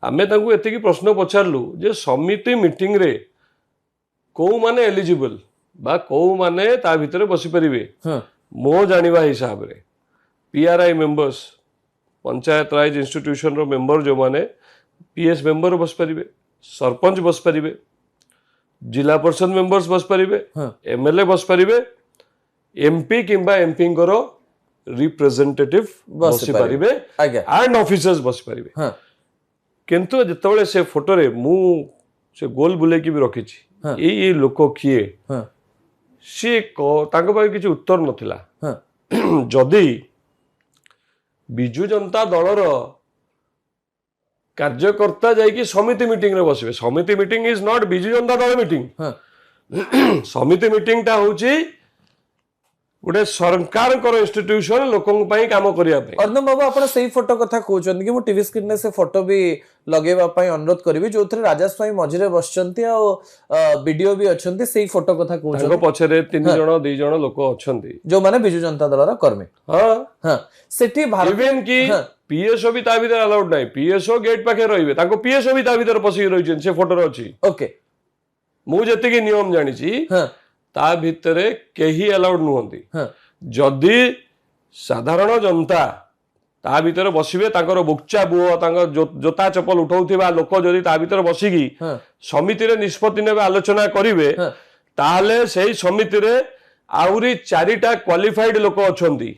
आमे तांको एतिकी प्रश्न पचारलु जे समिति मीटिंग रे को माने एलिजिबल बा को माने ता भितरे बसी परिबे मो जानिबा हिसाब रे पीआरआई मेंबर्स पंचायत राज इंस्टीट्यूशन रो मेंबर जो माने पीएस मेंबर बस परिबे सरपंच बस परिबे जिला परिषद मेंबर्स बस परिबे एमएलए बस परिबे एमपी किंबा एमपी को रिप्रेजेंटेटिव बसी परिबे एंड ऑफिसर्स बस परिबे किंतु जितबळे से फोटो रे मु से गोल बुले की भी रखिछि ए लोक किए सी तांको पाखे किछि उत्तर नथिला जदि बिजु जनता दलर कार्यकर्ता जाइकी समिति मीटिंग रे बसबे समिति meeting is not Biju Janata Dal meeting समिति मीटिंग टा होची गोटे सरकार इंस्टीट्यूशन लोकों ପାଇଁ काम करिया पे अर्णव बाबू आपण सही फोटो कथा कहउछन कि मु टीवी स्क्रीन ने से फोटो भी लगेबा पई अनुरोध करबी जोथरे राजा स्वामी मझिरे बसचंती आ वीडियो भी अछंती सही फोटो कथा कहउछन ताको पछरे 3 जण 2 जण लोक अछंती जो माने बिजु जनता दल रा कर्मी हां हां सेठी इवन की पीएसओ भी ता भीतर अलाउड नाही पीएसओ गेट पाखे रहिबे ताको पीएसओ भी ता भीतर पसी रहिछन से फोटो रे अछि ओके मु जति की नियम जानि छी ता भितरे केही अलाउड नुहंती जदि साधारण जनता ता भितर बसिबे ताकर बुक्चा बुओ ताकर जोता चपल उठाउथिबा लोक जदि ता भितर बसिकी समिति रे निष्पत्ति नेबे आलोचना करिवे ताले सेही समिति रे आउरी 4टा क्वालिफाइड लोक अछंती